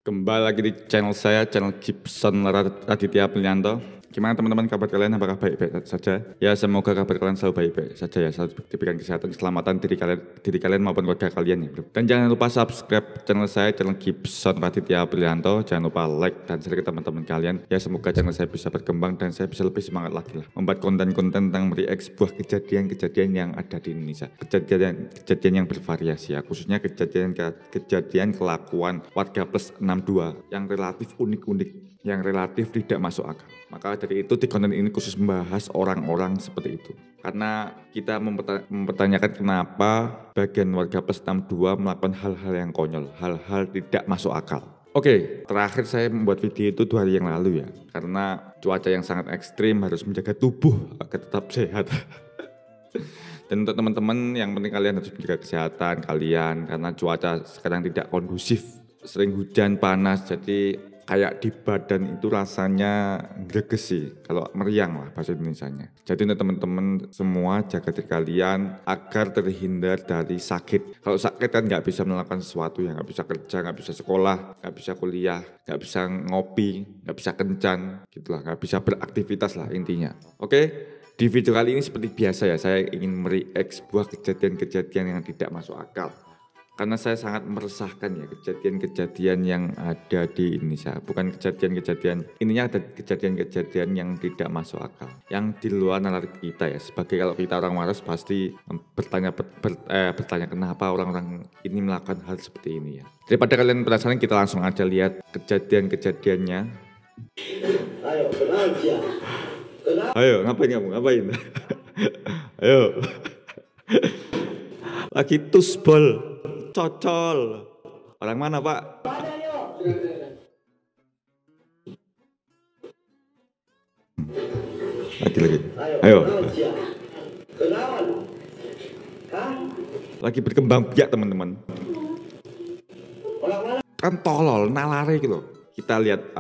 Kembali lagi di channel saya, channel Gibson Raditya Prianto. Gimana teman-teman, kabar kalian? Apakah baik-baik saja? Ya, semoga kabar kalian selalu baik-baik saja ya. Selalu diberikan kesehatan, keselamatan diri kalian maupun keluarga kalian ya, bro. Dan jangan lupa subscribe channel saya, channel Gibson Raditya Prianto. Jangan lupa like dan share ke teman-teman kalian. Ya, semoga channel saya bisa berkembang dan saya bisa lebih semangat lagi lah membuat konten-konten tentang mereact sebuah kejadian-kejadian yang ada di Indonesia. Kejadian yang bervariasi ya, khususnya kejadian kelakuan warga plus 62 yang relatif unik-unik, yang relatif tidak masuk akal. Maka dari itu di konten ini khusus membahas orang-orang seperti itu. Karena kita mempertanyakan kenapa bagian warga plus 62 melakukan hal-hal yang konyol, hal-hal tidak masuk akal. Oke, terakhir saya membuat video itu 2 hari yang lalu ya. Karena cuaca yang sangat ekstrim, harus menjaga tubuh agar tetap sehat. Dan untuk teman-teman, yang penting kalian harus menjaga kesehatan kalian karena cuaca sekarang tidak kondusif, sering hujan panas, jadi kayak di badan itu rasanya greges sih, kalau meriang lah bahasa Indonesianya. Jadi untuk teman-teman semua, jaga diri kalian agar terhindar dari sakit. Kalau sakit kan nggak bisa melakukan sesuatu ya, nggak bisa kerja, nggak bisa sekolah, nggak bisa kuliah, nggak bisa ngopi, nggak bisa kencan, gitulah, nggak bisa beraktivitas lah intinya. Oke? Di video kali ini seperti biasa ya, saya ingin mereact sebuah kejadian-kejadian yang tidak masuk akal. Karena saya sangat meresahkan ya kejadian-kejadian yang ada di Indonesia. Bukan kejadian-kejadian, ininya ada kejadian-kejadian yang tidak masuk akal. Yang di luar nalar kita ya. Sebagai kalau kita orang waras pasti bertanya kenapa orang-orang ini melakukan hal seperti ini ya. Daripada kalian penasaran, kita langsung aja lihat kejadian-kejadiannya. Ayo, kenal dia. Ayo, ngapain? Ayo. Lagi tusbol. Cocol. Orang mana, Pak? Lagi. Ayo. Lagi berkembang biak, teman-teman. Kan tolol, nalare gitu. Kita lihat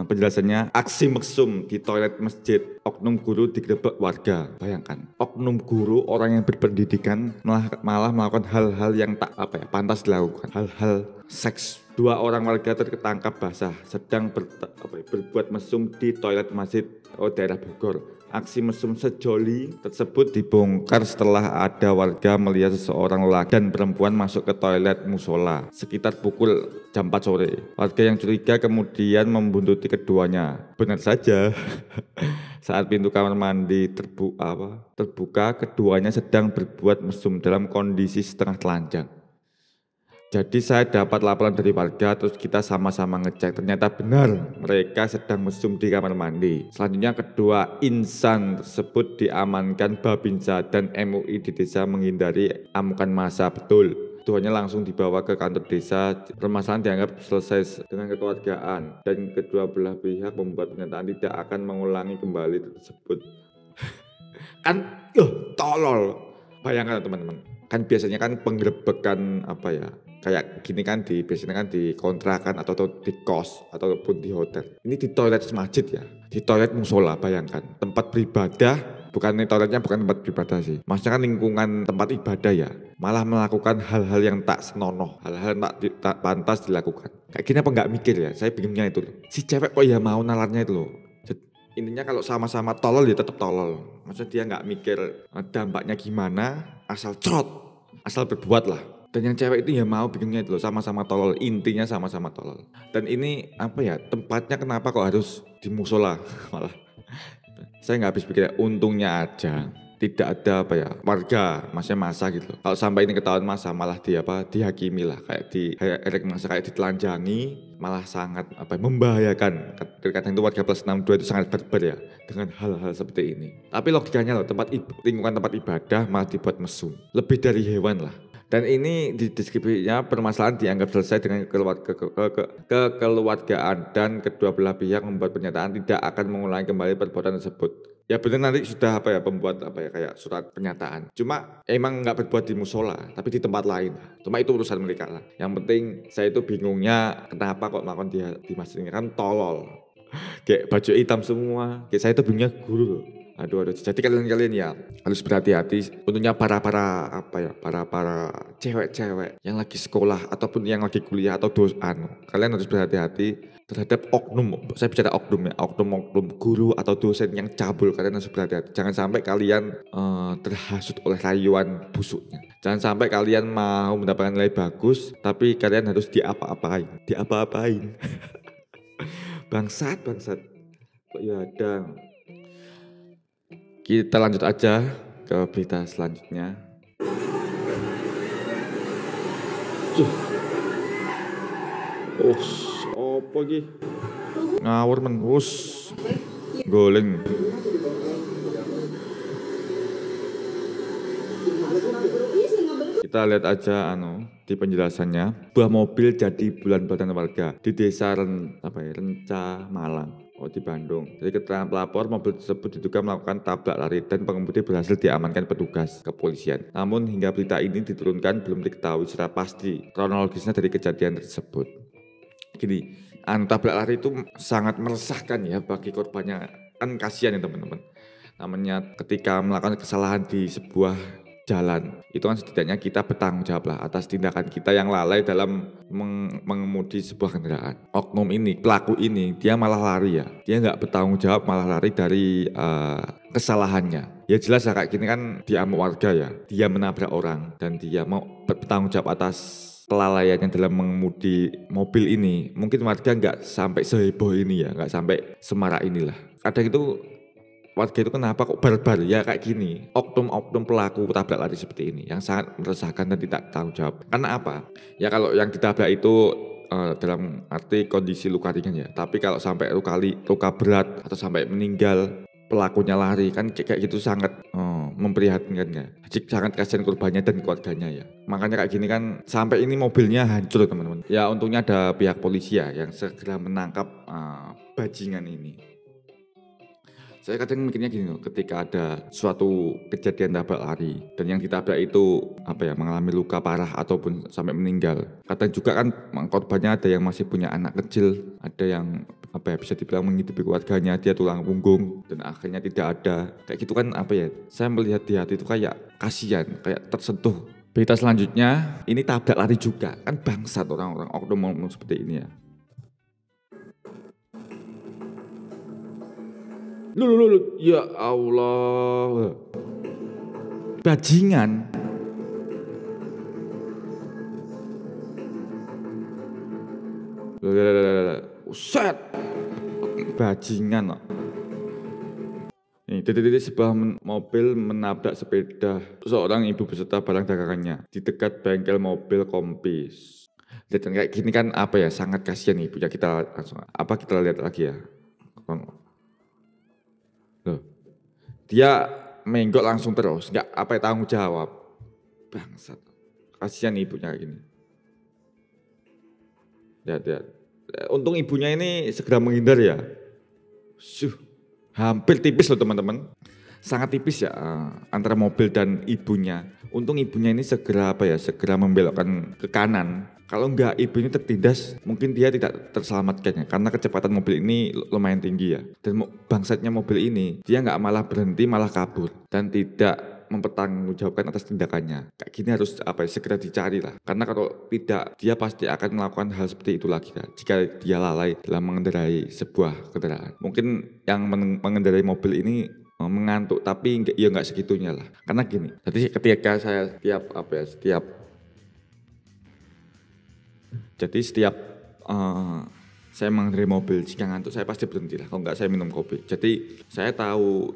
penjelasannya. Aksi mesum di toilet masjid, oknum guru digerebek warga. Bayangkan, oknum guru, orang yang berpendidikan malah melakukan hal-hal yang tak pantas dilakukan. Hal-hal seks. 2 orang warga tertangkap basah sedang berbuat mesum di toilet masjid daerah Bogor. Aksi mesum sejoli tersebut dibongkar setelah ada warga melihat seseorang laki dan perempuan masuk ke toilet musola sekitar pukul jam 4 sore. Warga yang curiga kemudian membuntuti keduanya. Benar saja, saat pintu kamar mandi terbuka, keduanya sedang berbuat mesum dalam kondisi setengah telanjang. Jadi saya dapat laporan dari warga, terus kita sama-sama ngecek. Ternyata benar mereka sedang mesum di kamar mandi. Selanjutnya kedua insan tersebut diamankan Babinsa dan MUI di desa menghindari amukan massa. Betul. Keduanya langsung dibawa ke kantor desa. Permasalahan dianggap selesai dengan kekeluargaan dan kedua belah pihak membuat pernyataan tidak akan mengulangi kembali tersebut. Kan tolol. Bayangkan teman-teman. Kan biasanya kan penggerebekan kayak gini kan biasanya kan di kontrakan atau di kos ataupun di hotel. Ini di toilet masjid ya, di toilet musola. Bayangkan tempat beribadah, toiletnya bukan tempat beribadah sih, maksudnya kan lingkungan tempat ibadah ya, malah melakukan hal-hal yang tak senonoh, hal-hal yang tak pantas dilakukan. Kayak gini apa nggak mikir ya? Saya bingungnya itu loh. Si cewek kok ya mau nalarnya itu loh. Intinya kalau sama-sama tolol ya tetap tolol. Maksudnya dia nggak mikir dampaknya gimana, asal berbuat lah. Dan yang cewek itu ya mau, bingungnya itu loh, sama-sama tolol, intinya sama-sama tolol. Dan ini tempatnya kenapa kok harus di musola malah. Saya nggak habis pikir, untungnya aja tidak ada warga, maksudnya massa gitu. Kalau sampai ini ketahuan massa malah dihakimi lah, kayak massa, kayak ditelanjangi, malah sangat membahayakan. Kadang itu warga plus 62 itu sangat barbar ya dengan hal-hal seperti ini. Tapi logikanya loh, lingkungan tempat ibadah malah dibuat mesum, lebih dari hewan lah. Dan ini di deskripsinya permasalahan dianggap selesai dengan kekeluargaan dan kedua belah pihak membuat pernyataan tidak akan mengulangi kembali perbuatan tersebut. Ya benar, nanti sudah pembuat kayak surat pernyataan. Cuma emang nggak berbuat di musola, tapi di tempat lain. Cuma itu urusan mereka lah. Yang penting saya itu bingungnya kenapa kok melakukan di masjid ini, kan tolol. Kayak baju hitam semua. Kayak saya itu bingungnya guru loh. Aduh. Jadi kalian ya harus berhati-hati. Tentunya para cewek-cewek yang lagi sekolah ataupun yang lagi kuliah atau kalian harus berhati-hati terhadap oknum. Saya bicara oknum ya, oknum guru atau dosen yang cabul. Kalian harus berhati-hati. Jangan sampai kalian terhasut oleh rayuan busuknya. Jangan sampai kalian mau mendapatkan nilai bagus, tapi kalian harus diapa-apain. Bangsat. Kok ya ada. Kita lanjut aja ke berita selanjutnya. Apa iki? Ngawur men, goleng. Kita lihat aja di penjelasannya. Buah mobil jadi bulan-bulanan warga di desa Renca, Malang. Di Bandung. Jadi keterangan pelapor, mobil tersebut diduga melakukan tabrak lari dan pengemudi berhasil diamankan petugas kepolisian. Namun hingga berita ini diturunkan belum diketahui secara pasti kronologisnya dari kejadian tersebut. Gini, tabrak lari itu sangat meresahkan ya bagi korbannya. Kan kasihan ya teman-teman. Namanya ketika melakukan kesalahan di sebuah jalan, itu kan setidaknya kita bertanggung jawab lah atas tindakan kita yang lalai dalam mengemudi sebuah kendaraan. Oknum ini, pelaku ini, dia malah lari ya. Dia nggak bertanggung jawab, malah lari dari kesalahannya. Ya jelas ya kayak gini kan dia amuk warga ya. Dia menabrak orang dan dia mau bertanggung jawab atas kelalaiannya dalam mengemudi mobil ini. Mungkin warga nggak sampai seheboh ini ya, nggak sampai semarak inilah. Kadang itu warga itu kenapa kok barbar ya kayak gini, oknum pelaku tabrak lari seperti ini yang sangat meresahkan dan tidak tanggung jawab. Karena apa? Ya kalau yang ditabrak itu dalam arti kondisi luka ringan ya, tapi kalau sampai luka berat atau sampai meninggal, pelakunya lari kan kayak gitu sangat memprihatinkan ya. Sangat kasihan korbannya dan keluarganya ya. Makanya kayak gini kan sampai ini mobilnya hancur teman-teman. Ya untungnya ada pihak polisi ya yang segera menangkap bajingan ini. Saya kadang mikirnya gini loh, ketika ada suatu kejadian tabrak lari dan yang ditabrak itu mengalami luka parah ataupun sampai meninggal. Kadang juga kan korbannya ada yang masih punya anak kecil, ada yang bisa dibilang menghidupi keluarganya, dia tulang punggung dan akhirnya tidak ada. Kayak gitu kan saya melihat di hati itu kayak kasihan, kayak tersentuh. Berita selanjutnya, ini tabrak lari juga, kan bangsat orang-orang oknum seperti ini ya. Lu, ya Allah. Bajingan. Set. Bajingan loh. Nih, titik-titik sebuah mobil menabrak sepeda seorang ibu beserta barang dagangannya di dekat bengkel mobil Kompis. Dan kayak gini kan sangat kasihan ibunya. Kita langsung kita lihat lagi ya. Loh, dia menggok langsung terus, nggak tanggung jawab. Bangsat, kasihan ibunya kayak gini. Lihat. Untung ibunya ini segera menghindar ya. Hampir tipis loh teman-teman. Sangat tipis ya antara mobil dan ibunya. Untung ibunya ini segera membelokkan ke kanan. Kalau enggak ibunya tertindas, mungkin dia tidak terselamatkan ya, karena kecepatan mobil ini lumayan tinggi ya. Dan bangsatnya mobil ini, dia enggak malah berhenti, malah kabur dan tidak mempertanggungjawabkan atas tindakannya. Kayak gini harus segera dicari lah. Karena kalau tidak, dia pasti akan melakukan hal seperti itu lagi kan. Jika dia lalai dalam mengendarai sebuah kendaraan. Mungkin yang mengendarai mobil ini mengantuk, tapi enggak segitunya lah. Karena gini, jadi ketika saya setiap saya mengendarai mobil, jika ngantuk saya pasti berhenti lah. Kalau enggak saya minum kopi. Jadi saya tahu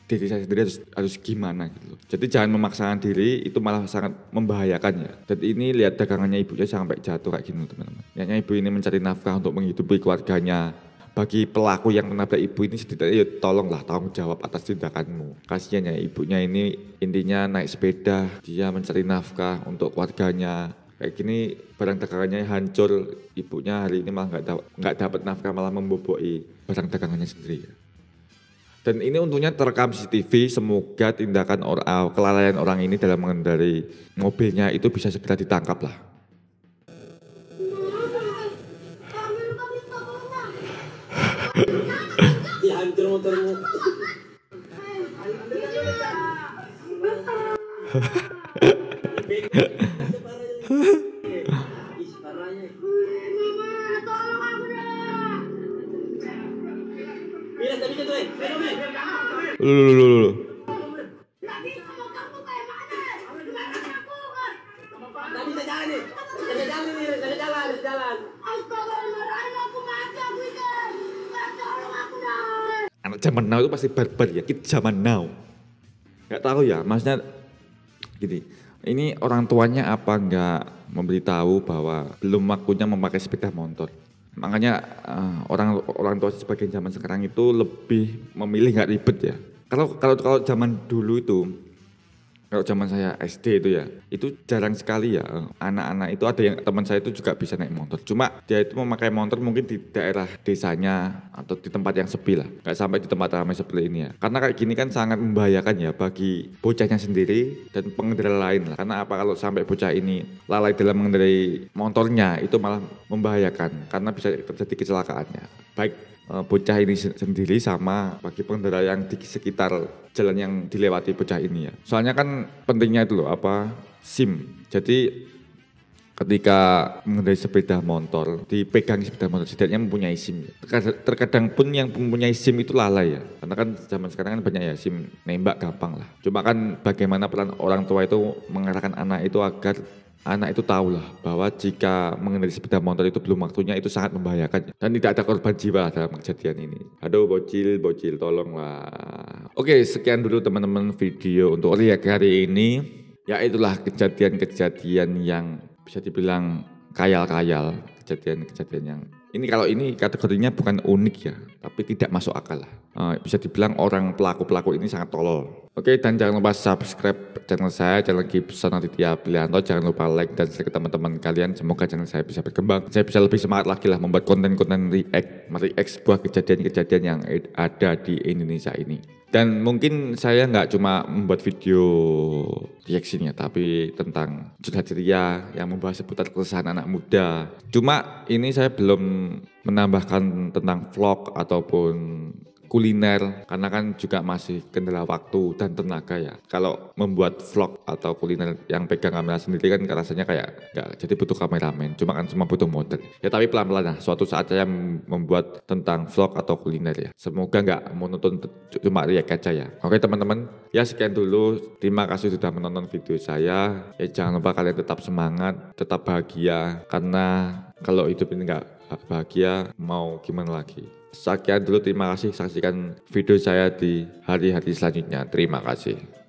diri saya sendiri harus gimana gitu loh. Jadi jangan memaksakan diri, itu malah sangat membahayakan ya. Dan ini lihat dagangannya ibunya sampai jatuh kayak gini teman-teman. Niatnya ibu ini mencari nafkah untuk menghidupi keluarganya. Bagi pelaku yang menabrak ibu ini setidaknya tolonglah tanggung jawab atas tindakanmu. Kasihan ya ibunya ini intinya naik sepeda, dia mencari nafkah untuk keluarganya. Kayak gini barang dagangannya hancur, ibunya hari ini malah nggak dapat nafkah, malah memboboi barang dagangannya sendiri. Dan ini untungnya terekam CCTV, semoga tindakan kelalaian orang ini dalam mengendarai mobilnya itu bisa segera ditangkap lah. Dihancur motormu. Lulu. Nggak bisa mau kamu kayak mana? Gimana aku kan? Nggak bisa jalan nih. Nggak ada jalan. Astagfirullahaladzim, aku mati aku ikan. Nggak, tolong aku dah. Anak zaman now itu pasti barbar ya, kita zaman now. Nggak tahu ya, maksudnya gini, ini orang tuanya apa nggak memberitahu bahwa belum waktunya memakai sepeda motor. Makanya orang tua sebagian zaman sekarang itu lebih memilih nggak ribet ya. Kalau zaman dulu itu, kalau zaman saya SD itu ya, itu jarang sekali ya anak-anak itu ada yang teman saya itu juga bisa naik motor. Cuma dia itu memakai motor mungkin di daerah desanya atau di tempat yang sepi lah, nggak sampai di tempat ramai seperti ini ya. Karena kayak gini kan sangat membahayakan ya bagi bocahnya sendiri dan pengendara lain lah. Karena apa kalau sampai bocah ini lalai dalam mengendarai motornya itu malah membahayakan karena bisa terjadi kecelakaannya. Baik bocah ini sendiri sama bagi pengendara yang di sekitar jalan yang dilewati bocah ini ya. Soalnya kan pentingnya itu loh apa SIM. Jadi ketika mengendarai sepeda motor, dipegang sepeda motor setidaknya mempunyai SIM. Terkadang pun yang mempunyai SIM itu lalai ya. Karena kan zaman sekarang kan banyak ya SIM nembak gampang lah. Cuma kan bagaimana peran orang tua itu mengarahkan anak itu agar anak itu tahu lah bahwa jika mengendarai sepeda motor itu belum waktunya itu sangat membahayakan dan tidak ada korban jiwa dalam kejadian ini. Aduh bocil tolonglah. Oke, sekian dulu teman-teman video untuk react hari ini. Ya itulah kejadian-kejadian yang bisa dibilang kayal-kayal, kejadian-kejadian yang kalau ini kategorinya bukan unik ya, tapi tidak masuk akal lah. Bisa dibilang orang pelaku ini sangat tolol. Oke, dan jangan lupa subscribe channel saya, channel Gibson Aditya Prianto. Jangan lupa like dan share ke teman-teman kalian. Semoga channel saya bisa berkembang. Saya bisa lebih semangat lagi lah membuat konten-konten react sebuah kejadian-kejadian yang ada di Indonesia ini. Dan mungkin saya nggak cuma membuat video reaksinya, tapi tentang curhat ceria yang membahas seputar keresahan anak muda. Cuma ini saya belum menambahkan tentang vlog ataupun kuliner karena kan juga masih kendala waktu dan tenaga ya. Kalau membuat vlog atau kuliner yang pegang kamera sendiri kan rasanya kayak nggak, jadi butuh kameramen, cuma butuh model ya. Tapi pelan-pelan lah, suatu saat saya membuat tentang vlog atau kuliner ya. Semoga nggak monoton cuma react aja ya. Oke teman-teman, ya sekian dulu, terima kasih sudah menonton video saya ya. Jangan lupa kalian tetap semangat, tetap bahagia, karena kalau hidup ini nggak bahagia mau gimana lagi. Sekian dulu, terima kasih, saksikan video saya di hari-hari selanjutnya. Terima kasih.